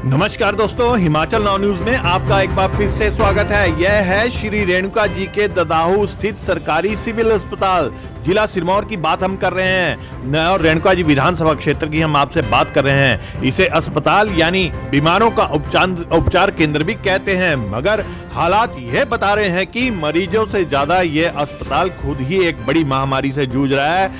नमस्कार दोस्तों, Himachal now news में आपका एक बार फिर से स्वागत है। यह है श्री रेणुका जी के ददाहू स्थित सरकारी सिविल अस्पताल जिला सिरमौर की बात हम कर रहे हैं और रेणुका जी विधानसभा क्षेत्र की हम आपसे बात कर रहे हैं। इसे अस्पताल यानी बीमारों का उपचार केंद्र भी कहते हैं, मगर हालात यह बता रहे हैं कि मरीजों से ज्यादा ये अस्पताल खुद ही एक बड़ी महामारी से जूझ रहा है,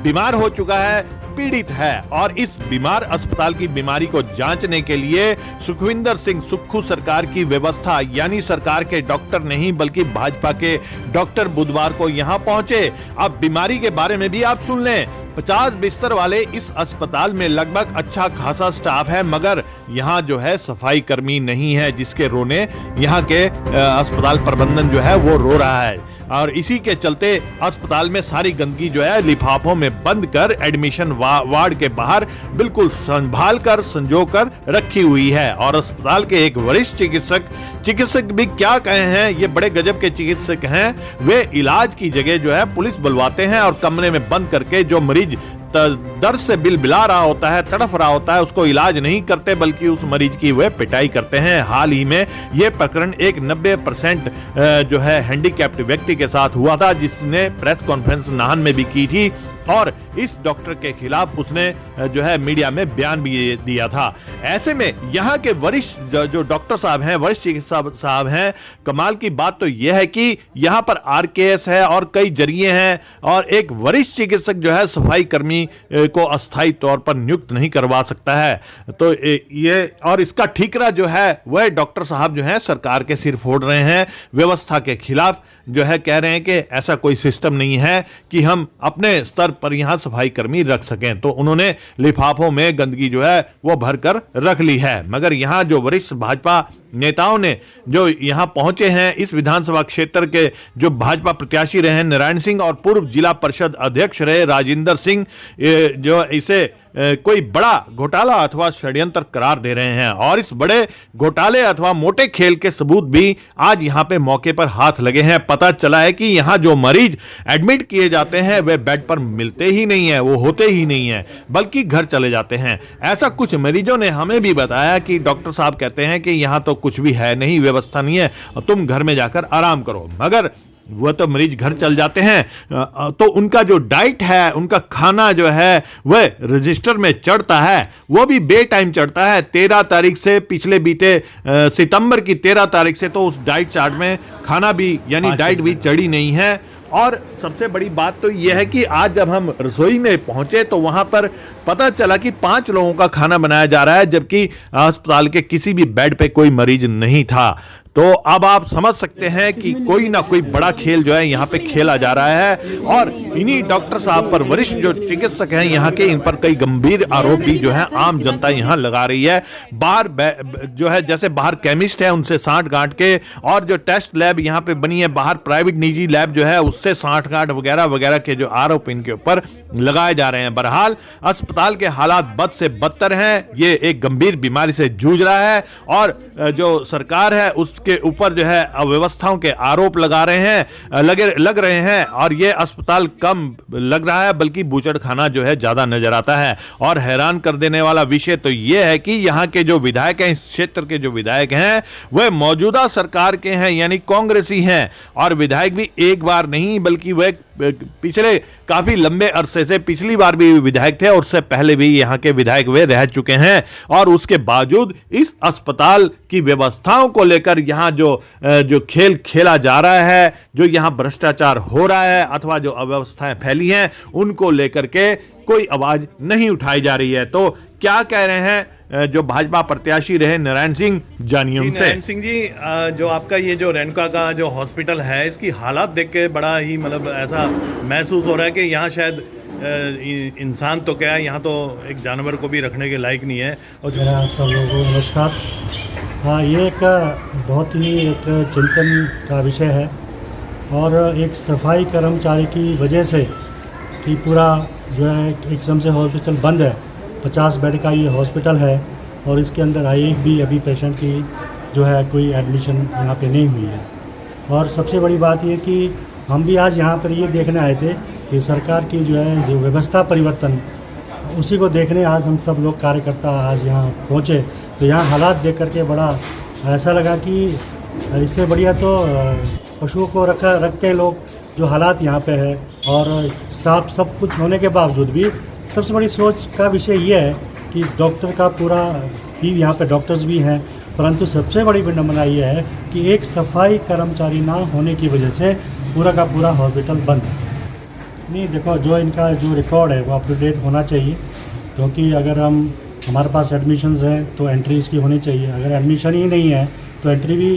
बीमार हो चुका है, पीड़ित है। और इस बीमार अस्पताल की बीमारी को जांचने के लिए सुखविंदर सिंह सुक्खू सरकार की व्यवस्था यानी सरकार के डॉक्टर नहीं बल्कि भाजपा के डॉक्टर बुधवार को यहां पहुंचे। अब बीमारी के बारे में भी आप सुन लें। 50 बिस्तर वाले इस अस्पताल में लगभग अच्छा खासा स्टाफ है, मगर यहाँ जो है सफाई कर्मी नहीं है, जिसके रोने यहाँ के अस्पताल प्रबंधन जो है वो रो रहा है। और इसी के चलते अस्पताल में सारी गंदगी जो है लिफाफों में बंद कर एडमिशन वार्ड के बाहर बिल्कुल संभाल कर संजो कर रखी हुई है। और अस्पताल के एक वरिष्ठ चिकित्सक भी क्या कहे हैं, ये बड़े गजब के चिकित्सक हैं। वे इलाज की जगह जो है पुलिस बुलवाते हैं और कमरे में बंद करके जो मरीज दर्द से बिलबिला रहा होता है, तड़फ रहा होता है, उसको इलाज नहीं करते बल्कि उस मरीज की वे पिटाई करते हैं। हाल ही में ये प्रकरण एक 90% जो है हैंडीकैप्ड व्यक्ति के साथ हुआ था, जिसने प्रेस कॉन्फ्रेंस नाहन में भी की थी और इस डॉक्टर के खिलाफ उसने जो है मीडिया में बयान भी दिया था। ऐसे में यहाँ के वरिष्ठ जो डॉक्टर साहब हैं, वरिष्ठ चिकित्सक साहब हैं, कमाल की बात तो यह है कि यहाँ पर RKS है और कई जरिए हैं और एक वरिष्ठ चिकित्सक जो है सफाई कर्मी को अस्थायी तौर पर नियुक्त नहीं करवा सकता है। तो ये और इसका ठीकरा जो है वह डॉक्टर साहब जो है सरकार के सिर फोड़ रहे हैं, व्यवस्था के खिलाफ जो है कह रहे हैं कि ऐसा कोई सिस्टम नहीं है कि हम अपने स्तर पर यहाँ सफाई कर्मी रख सकें। तो उन्होंने लिफाफों में गंदगी जो है वो भरकर रख ली है। मगर यहाँ जो वरिष्ठ भाजपा नेताओं ने जो यहाँ पहुंचे हैं, इस विधानसभा क्षेत्र के जो भाजपा प्रत्याशी रहे नारायण सिंह और पूर्व जिला परिषद अध्यक्ष रहे राजिंदर सिंह, जो इसे कोई बड़ा घोटाला अथवा षड्यंत्र करार दे रहे हैं। और इस बड़े घोटाले अथवा मोटे खेल के सबूत भी आज यहाँ पे मौके पर हाथ लगे हैं। पता चला है कि यहाँ जो मरीज एडमिट किए जाते हैं वे बेड पर मिलते ही नहीं है, वो होते ही नहीं है, बल्कि घर चले जाते हैं। ऐसा कुछ मरीजों ने हमें भी बताया कि डॉक्टर साहब कहते हैं कि यहाँ तो कुछ भी है नहीं, व्यवस्था नहीं है, तुम घर में जाकर आराम करो। मगर वह तो मरीज घर चल जाते हैं तो उनका जो डाइट है, उनका खाना जो है वह रजिस्टर में चढ़ता है, वो भी बे टाइम चढ़ता है। 13 तारीख से पिछले बीते सितंबर की 13 तारीख से तो उस डाइट चार्ट में खाना भी यानी डाइट भी चढ़ी नहीं है। और सबसे बड़ी बात तो यह है कि आज जब हम रसोई में पहुंचे तो वहां पर पता चला कि 5 लोगों का खाना बनाया जा रहा है, जबकि अस्पताल के किसी भी बेड पे कोई मरीज नहीं था। तो अब आप समझ सकते हैं कि कोई ना कोई बड़ा खेल जो है यहाँ पे खेला जा रहा है। और इन्हीं डॉक्टर साहब पर वरिष्ठ जो चिकित्सक हैं यहाँ के, इन पर कई गंभीर आरोप भी जो है आम जनता यहाँ लगा रही है। बाहर जो है जैसे बाहर केमिस्ट है उनसे साठ गांठ के, और जो टेस्ट लैब यहाँ पे बनी है बाहर प्राइवेट निजी लैब जो है उससे साठ गांठ वगैरह वगैरह के जो आरोप इनके ऊपर लगाए जा रहे हैं। बहरहाल अस्पताल के हालात बद से बदतर हैं, ये एक गंभीर बीमारी से जूझ रहा है और जो सरकार है उस के ऊपर जो है अव्यवस्थाओं के आरोप लग रहे हैं। और ये अस्पताल कम लग रहा है बल्कि बूचड़ खाना जो है ज्यादा नजर आता है। और हैरान कर देने वाला विषय तो ये है कि यहाँ के जो विधायक हैं, इस क्षेत्र के जो विधायक हैं, वह मौजूदा सरकार के हैं यानी कांग्रेसी हैं। और विधायक भी एक बार नहीं बल्कि वह पिछले काफी लंबे अरसे से, पिछली बार भी विधायक थे और उससे पहले भी यहाँ के विधायक वे रह चुके हैं। और उसके बावजूद इस अस्पताल की व्यवस्थाओं को लेकर यहाँ जो खेल खेला जा रहा है, जो यहाँ भ्रष्टाचार हो रहा है अथवा जो अव्यवस्थाएं फैली हैं, उनको लेकर के कोई आवाज नहीं उठाई जा रही है। तो क्या कह रहे हैं जो भाजपा प्रत्याशी रहे नारायण सिंह, जानिए उनसे। नारायण सिंह जी, जो आपका ये जो रेणुका का जो हॉस्पिटल है, इसकी हालात देख के बड़ा ही मतलब ऐसा महसूस हो रहा है कि यहाँ शायद इंसान तो क्या है, यहाँ तो एक जानवर को भी रखने के लायक नहीं है। और मेरा आप सब लोगों को नमस्कार। हाँ, ये एक बहुत ही एक चिंतन का विषय है और एक सफाई कर्मचारी की वजह से कि पूरा जो है एकदम से हॉस्पिटल बंद है। 50 बेड का ये हॉस्पिटल है और इसके अंदर एक भी अभी पेशेंट की जो है कोई एडमिशन यहाँ पे नहीं हुई है। और सबसे बड़ी बात ये कि हम भी आज यहाँ पर ये देखने आए थे कि सरकार की जो है जो व्यवस्था परिवर्तन, उसी को देखने आज हम सब लोग कार्यकर्ता आज यहाँ पहुँचे तो यहाँ हालात देख करके बड़ा ऐसा लगा कि इससे बढ़िया तो पशुओं को रखते हैं लोग, जो हालात यहाँ पे है। और स्टाफ सब कुछ होने के बावजूद भी सबसे बड़ी सोच का विषय ये है कि डॉक्टर का पूरा भी यहाँ पे डॉक्टर्स भी हैं, परंतु सबसे बड़ी विडंबना ये है कि एक सफाई कर्मचारी ना होने की वजह से पूरा का पूरा हॉस्पिटल बंद है। नहीं देखो, जो इनका जो रिकॉर्ड है वो अप टू डेट होना चाहिए, क्योंकि अगर हमारे पास एडमिशन्स हैं तो एंट्री इसकी होनी चाहिए। अगर एडमिशन ही नहीं है तो एंट्री भी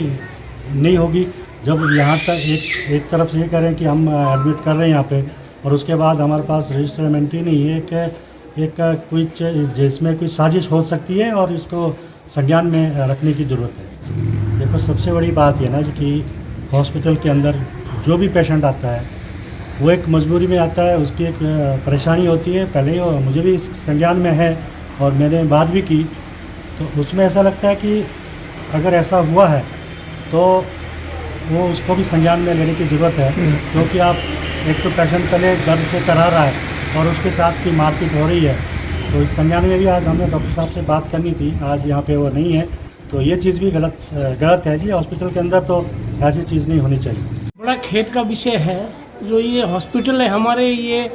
नहीं होगी। जब यहाँ तक एक तरफ से ये करें कि हम एडमिट कर रहे हैं यहाँ पे, और उसके बाद हमारे पास रजिस्टर में एंट्री नहीं है कि एक कुछ जिसमें कोई साजिश हो सकती है और इसको संज्ञान में रखने की ज़रूरत है। देखो, सबसे बड़ी बात यह ना कि हॉस्पिटल के अंदर जो भी पेशेंट आता है वो एक मजबूरी में आता है, उसकी एक परेशानी होती है। पहले ही मुझे भी इस संज्ञान में है और मैंने बात भी की, तो उसमें ऐसा लगता है कि अगर ऐसा हुआ है तो वो उसको भी संज्ञान में लेने की ज़रूरत है, क्योंकि आप एक तो पेशेंट पहले दर्द से करा रहा है और उसके साथ की मारपीट हो रही है। तो इस संज्ञान में भी आज हमने डॉक्टर साहब से बात करनी थी, आज यहाँ पे वो नहीं है, तो ये चीज़ भी गलत है जी। हॉस्पिटल के अंदर तो ऐसी चीज़ नहीं होनी चाहिए। बड़ा खेद का विषय है जो ये हॉस्पिटल है हमारे, ये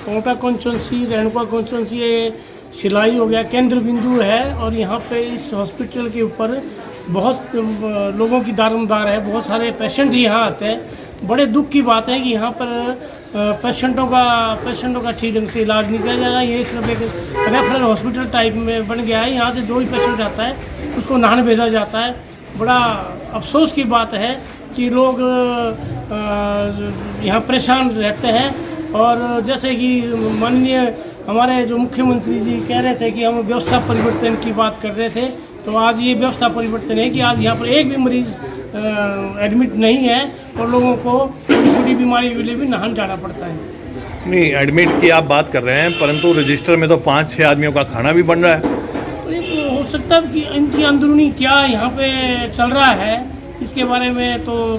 कोटा कॉन्स्टिट्यूंसी, रेणुका कॉन्स्टिट्यूंसी, ये सिलाई हो गया केंद्र बिंदु है। और यहाँ पे इस हॉस्पिटल के ऊपर बहुत लोगों की दारोमदार है, बहुत सारे पेशेंट यहाँ आते हैं। बड़े दुख की बात है कि यहाँ पर पेशेंटों का ठीक ढंग से इलाज नहीं किया जा रहा है। ये सिर्फ एक रेफरल हॉस्पिटल टाइप में बन गया है। यहाँ से जो भी पेशेंट आता है उसको नाहन भेजा जाता है। बड़ा अफसोस की बात है कि लोग यहाँ परेशान रहते हैं। और जैसे कि माननीय हमारे जो मुख्यमंत्री जी कह रहे थे कि हम व्यवस्था परिवर्तन की बात कर रहे थे, तो आज ये व्यवस्था परिवर्तन है कि आज यहाँ पर एक भी मरीज़ एडमिट नहीं है और लोगों को छोटी बीमारी के लिए भी नाहन जाना पड़ता है। नहीं, एडमिट की आप बात कर रहे हैं, परंतु रजिस्टर में तो 5-6 आदमियों का खाना भी बन रहा है। तो ये हो सकता है कि इनकी अंदरूनी क्या यहाँ पे चल रहा है, इसके बारे में तो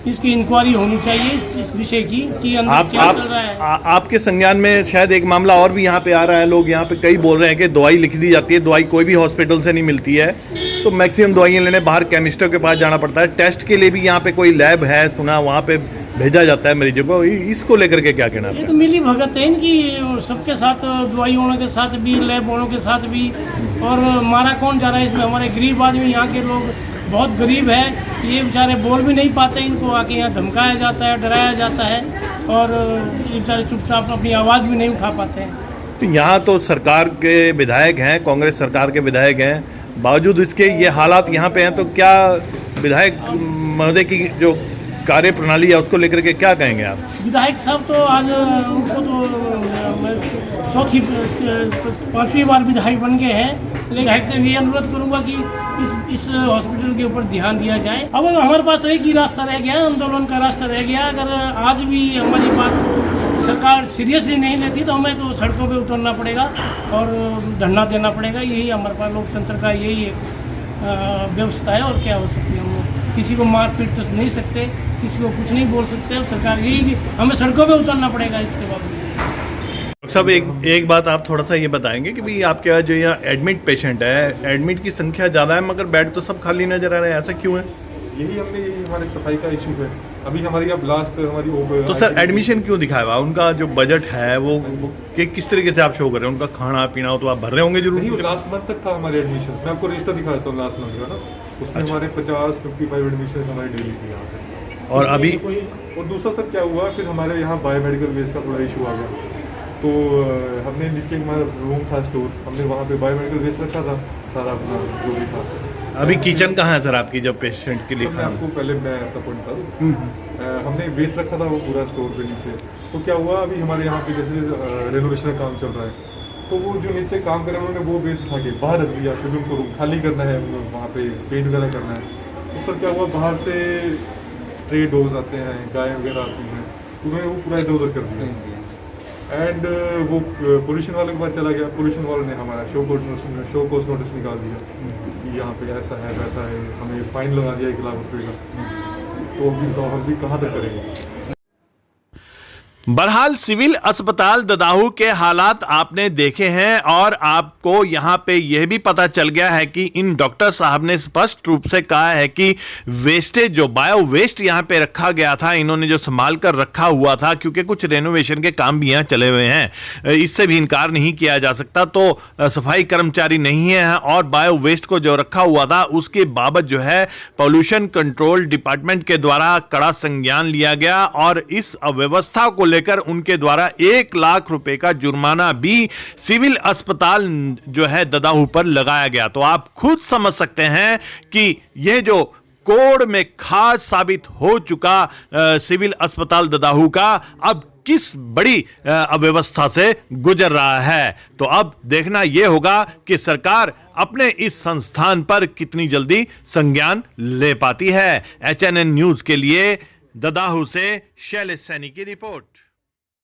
इसकी इंक्वायरी होनी चाहिए इस विषय की कि अंदर क्या चल रहा है। आपके संज्ञान में शायद एक मामला और भी यहाँ पे आ रहा है। लोग यहाँ पे कई बोल रहे हैं कि दवाई लिख दी जाती है, दवाई कोई भी हॉस्पिटल से नहीं मिलती है, तो मैक्सिमम दवाइयाँ लेने बाहर केमिस्टों के पास जाना पड़ता है। टेस्ट के लिए भी यहाँ पे कोई लैब है सुना, वहाँ पे भेजा जाता है मरीजों को। इसको लेकर के क्या कहना है? ये तो मिली भगत है इनकी, सबके साथ दवाई वालों के साथ भी, लैब वालों के साथ भी। और मारा कौन जा रहा है इसमें? हमारे गरीब आदमी, यहाँ के लोग बहुत गरीब है, ये बेचारे बोल भी नहीं पाते। इनको आके यहाँ धमकाया जाता है, डराया जाता है और ये बेचारे चुपचाप अपनी आवाज़ भी नहीं उठा पाते हैं। तो यहाँ तो सरकार के विधायक हैं, कांग्रेस सरकार के विधायक हैं, बावजूद इसके ये हालात यहाँ पे हैं, तो क्या विधायक महोदय की जो कार्य प्रणाली है उसको लेकर के क्या कहेंगे आप? विधायक साहब तो आज उनको तो चौथी 5वीं बार विधायक बन गए हैं। विधायक से भी अनुरोध करूंगा कि इस हॉस्पिटल के ऊपर ध्यान दिया जाए। अब हमारे पास तो एक ही रास्ता रह गया, आंदोलन का रास्ता रह गया। अगर आज भी हमारी बात सरकार सीरियसली नहीं लेती तो हमें तो सड़कों पे उतरना पड़ेगा और धरना देना पड़ेगा। यही हमारे पास लोकतंत्र का यही एक व्यवस्था है। और क्या हो सकती है? हम किसी को मार पीट तो नहीं सकते, किसी को कुछ नहीं बोल सकते। सरकार यही, हमें सड़कों पे उतरना पड़ेगा इसके बावजूद। सब एक बात आप थोड़ा सा ये बताएंगे कि भाई आपके यहाँ जो यहाँ एडमिट पेशेंट है, एडमिट की संख्या ज़्यादा है मगर बेड तो सब खाली नजर आ रहे हैं, ऐसा क्यों है? यही हमारे सफाई का इशू है। अभी हमारी अब लास्ट हमारी तो सर एडमिशन क्यों दिखाया हुआ? उनका जो बजट है वो किस तरीके से आप शो कर रहे हैं? उनका खाना पीना हो तो आप भर रहे होंगे जरूर। नहीं, वो लास्ट मंथ तक था हमारे एडमिशन। मैं आपको रजिस्टर दिखा देता हूँ लास्ट मंथ का ना, उसमें हमारे 50-55 एडमिशन हमारी डेली थी यहाँ से। और अभी और दूसरा सर क्या हुआ, फिर हमारे यहाँ बायोमेडिकल वेस्ट का थोड़ा इशू आ गया, तो हमने नीचे हमारा रूम था स्टोर, हमने वहाँ पे बायोमेडिकल वेस्ट रखा था सारा अपना जो भी था। अभी किचन कहाँ है सर आपकी जब पेशेंट के लिए? मैं आपको पहले मैं आपका पॉइंट था, हमने वेस्ट रखा था वो पूरा स्टोर पे नीचे। तो क्या हुआ, अभी हमारे यहाँ पे जैसे रेनोवेशन का काम चल रहा है, तो वो जो नीचे काम कर रहे हैं उन्होंने वो वेस्ट उठा के बाहर रख दिया, फिर उनको रूम खाली करना है, वहाँ पे पेंट वगैरह करना है। तो सर क्या हुआ, बाहर से स्ट्रे डॉग्स आते हैं, गाय वगैरह आती हैं, उन्होंने वो पूरा इधर उधर कर दिया। एंड वो पोल्यूशन वाले के पास चला गया, पोल्यूशन वाले ने हमारा शो कोस्ट नोटिस निकाल दिया कि यहाँ पे ऐसा है वैसा है, हमें फाइन लगा दिया 1 लाख रुपये का। तो अभी हम भी कहाँ तक करेंगे? बहरहाल सिविल अस्पताल ददाहू के हालात आपने देखे हैं और आपको यहां पे यह भी पता चल गया है कि इन डॉक्टर साहब ने स्पष्ट रूप से कहा है कि वेस्टेज जो बायो वेस्ट यहां पे रखा गया था, इन्होंने जो संभाल कर रखा हुआ था, क्योंकि कुछ रेनोवेशन के काम भी यहां चले हुए हैं, इससे भी इनकार नहीं किया जा सकता। तो सफाई कर्मचारी नहीं है और बायो वेस्ट को जो रखा हुआ था उसके बाबत जो है पॉल्यूशन कंट्रोल डिपार्टमेंट के द्वारा कड़ा संज्ञान लिया गया और इस अव्यवस्था को लेकर उनके द्वारा 1 लाख रुपए का जुर्माना भी सिविल अस्पताल जो है ददाहू पर लगाया गया। तो आप खुद समझ सकते हैं कि यह जो कोड़ में खास साबित हो चुका सिविल अस्पताल ददाहू का अब किस बड़ी अव्यवस्था से गुजर रहा है। तो अब देखना यह होगा कि सरकार अपने इस संस्थान पर कितनी जल्दी संज्ञान ले पाती है। HNN न्यूज के लिए ददाहू से शैलेश सैनी की रिपोर्ट।